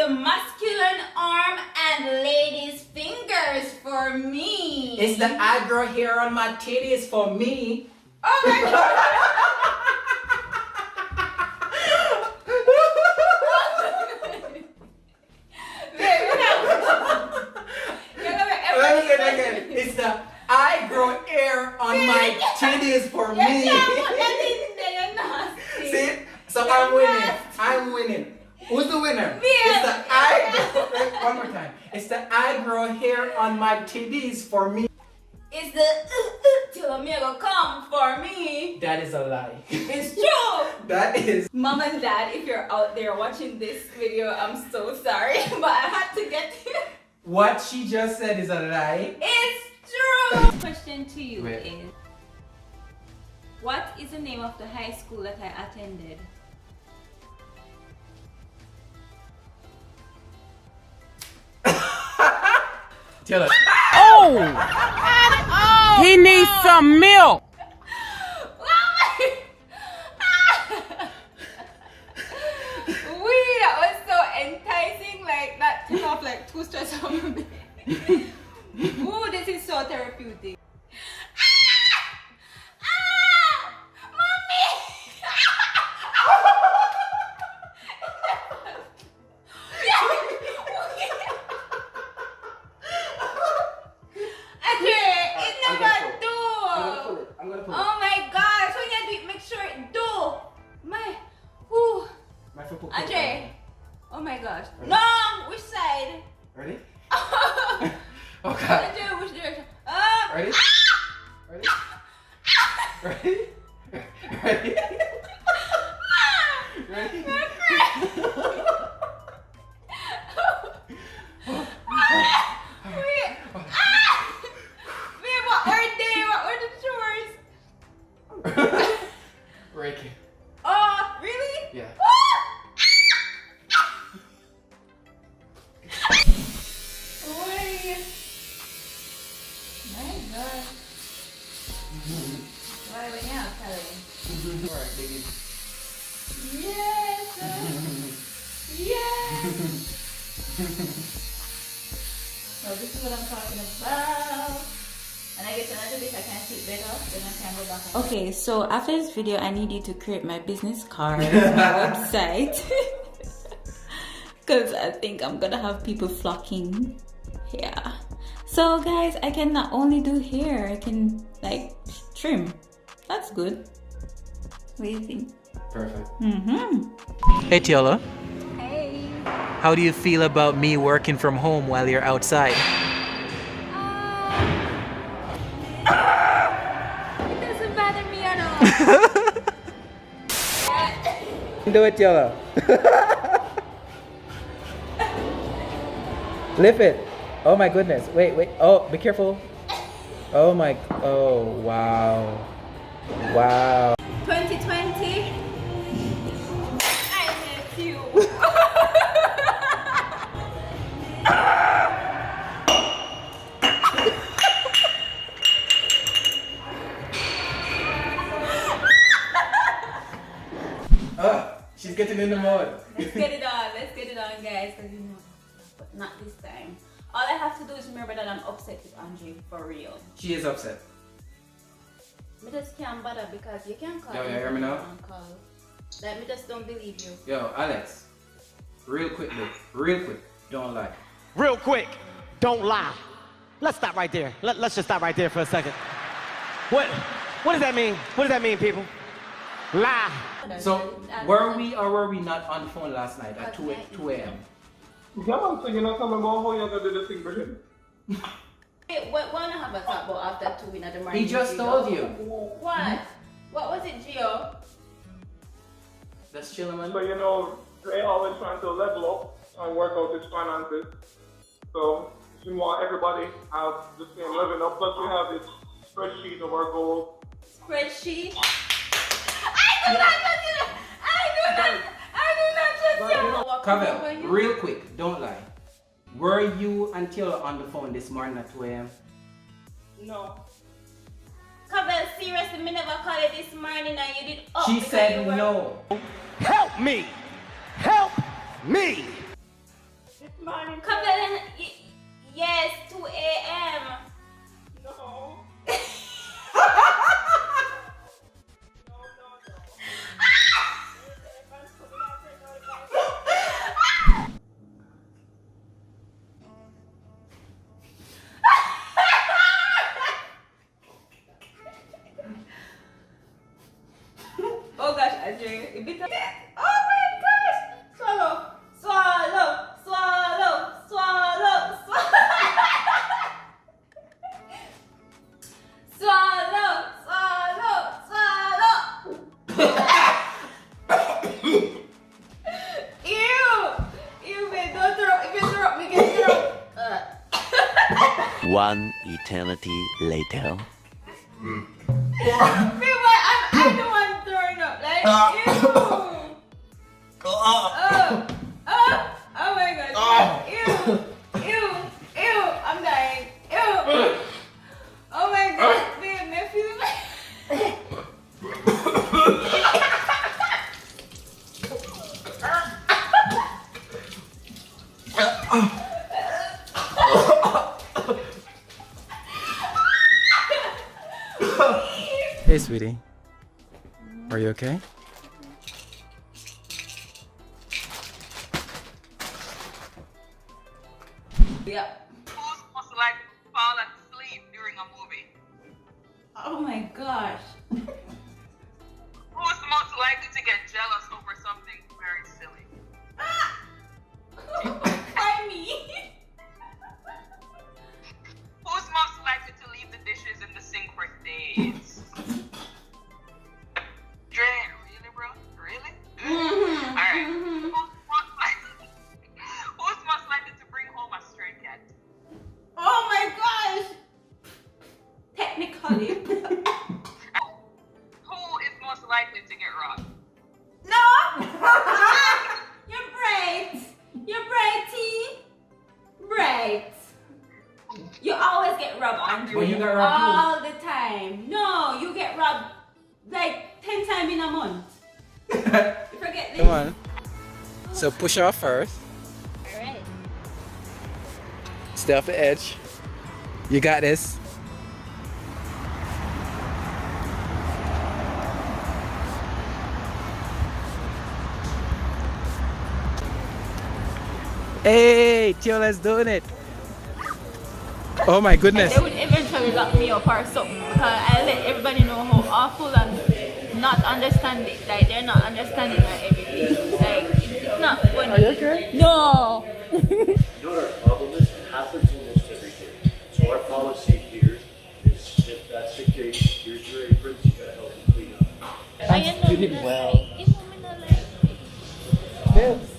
the masculine arm and ladies' fingers for me. It's the I grow hair on my titties for me. Oh my god. Again. It's the I grow hair on my titties for me. See? So I'm winning. Who's the winner? It's the one more time. It's the I grow hair on my titties for me. It's the till a meal go come for me. That is a lie. It's true. That is. Mom and Dad, if you're out there watching this video, I'm so sorry, but I had to get it. What she just said is a lie. It's true. Question to you is, what is the name of the high school that I attended? Tell us. Oh! He needs some milk. That was so enticing, like that took off like 2 stress on me. Ooh, this is so therapeutic. Mommy! It never do. I'm gonna pull it. Oh my gosh, when you do it, make sure it do. Andre. Oh my gosh. Ready? No, which side? Ready? Oh god. Andre, which direction? Ready? Ready? Ready? Ready? Ready? What were the chores? Reiki. Oh, really? Yeah. My God. Why we now, Kelly? Alright, baby. Yes. Yes. So this is what I'm talking about. And I get another bit I can sit better, then I can go back. Okay, so after this video, I need you to create my business card, my website. Because I think I'm gonna have people flocking. Yeah. So guys, I can not only do hair, I can like trim. That's good. What do you think? Perfect. Hey, Tiola. Hey. How do you feel about me working from home while you're outside? It doesn't bother me at all. Do it, Tiola. Lift it. Oh my goodness. Wait. Oh, be careful. Oh my. Oh, wow. Wow. 2020. I miss you. She's getting in the mode. Let's get it on, guys. Because you know, but not this time. All I have to do is remember that I'm upset with Andre for real. She is upset. Me just can't bother because you can't call Yo, me. you hear me now? Like, me just don't believe you. Yo, Alex. Real quick, look. Real quick. Don't lie. Real quick, don't lie. Let's stop right there. Let's just stop right there for a second. What does that mean? What does that mean, people? Lie. So, were we or were we not on the phone last night at 2 a.m.? Yeah, man, so you know something about how you're gonna do the thing for him? Hey, what wanna have a talk about after 2 in the morning? He just told you. What? What was it, Gio? That's chilling, man. So you know, they always trying to level up and work out his finances. So if you want everybody have the same level up, plus we have this spreadsheet of our goals. Spreadsheet? I do not trust you! Cavell, real quick, don't lie. Were you and Taylor on the phone this morning at 2 a.m.? No. Cavell, seriously, me never called you this morning and you did up. She said no. Help me! Help me! Morning. Come in. Yes, 2 a.m. No. Oh gosh, Adrian, a bit of oh my gosh! Swallow, swallow, swallow, swallow, swallow, swallow, swallow, swallow. Ew, ew, man, don't throw. If you throw, we can throw. One eternity later. I'm the one throwing up, like, ew. Oh my god. Ew, ew, ew, I'm dying. Ew. Oh my god, babe, my feeling. Hey, sweetie. Are you okay? Yeah. Who's most likely to fall asleep during a movie? Oh my gosh. Who's most likely to get jealous over something very silly? Why me? Who's most likely to leave the dishes in the sink for days? Dre, really, bro? Really? Alright. Who's most likely to bring home a stray cat? Oh my gosh. Technically. Who is most likely to get robbed? No! You're bright. You're brighty. Bright. You always get robbed, Andrew. Well, you got robbed too. all the time. No, you get robbed like 10 times in a month. You forget this. Come on. So push off first. Alright. Stay off the edge. You got this. Hey, Tiola's doing it. Oh my goodness. They would eventually lock me up or something because I let everybody know how awful and not understanding, like they're not understanding my everything. Like, it's not funny. Are you okay? No! You know what our problem is? It happens almost every day. So our policy here is if that's the case, here's your aprons, you gotta help them clean up. You did well. Yes.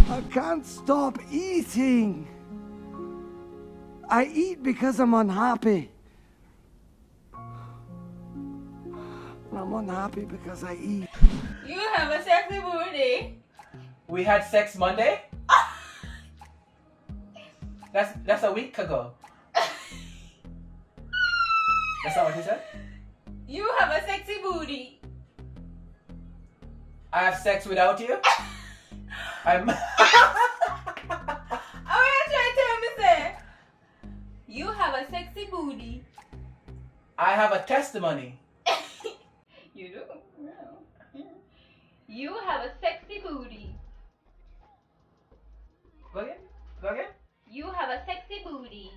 I can't stop eating. I eat because I'm unhappy. And I'm unhappy because I eat. You have a sexy booty. We had sex Monday? That's a week ago. That's not what you said? You have a sexy booty. I have sex without you? I'm I want to try to tell me, say, you have a sexy booty. I have a testimony. You do? No. You have a sexy booty. Go again? Go again? You have a sexy booty.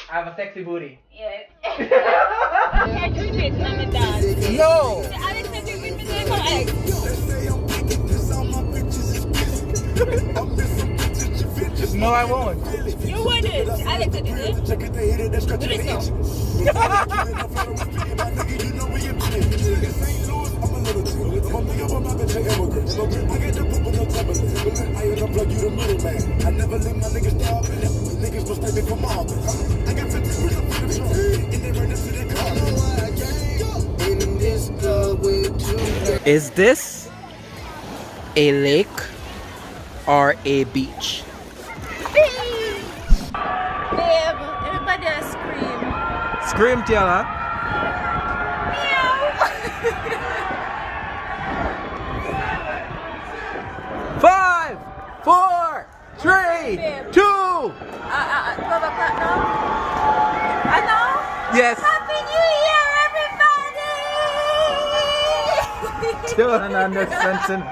I have a sexy booty. Yes. Can't do this, Mama Dad. No! Alex said you with me there, come Alex. No, I won't. You wouldn't. Alex did it. Do this now. Is this a lake or a beach? Babe, everybody else scream. Scream, Tiala. Five, four, three, 2. 12 o'clock now? I know? Yes. Happy New Year, everybody! Still an understanding.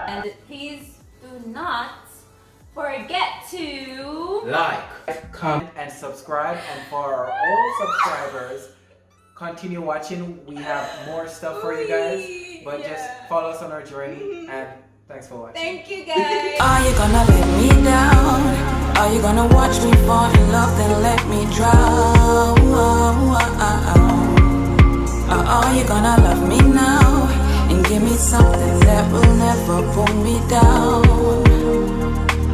And please do not forget to Like, comment, and subscribe. And for our old subscribers, continue watching. We have more stuff for you guys. But just follow us on our journey. And thanks for watching. Thank you guys. Are you gonna let me down? Are you gonna watch me fall in love, then let me drown? Or are you gonna love me now and give me something that will never pull me down?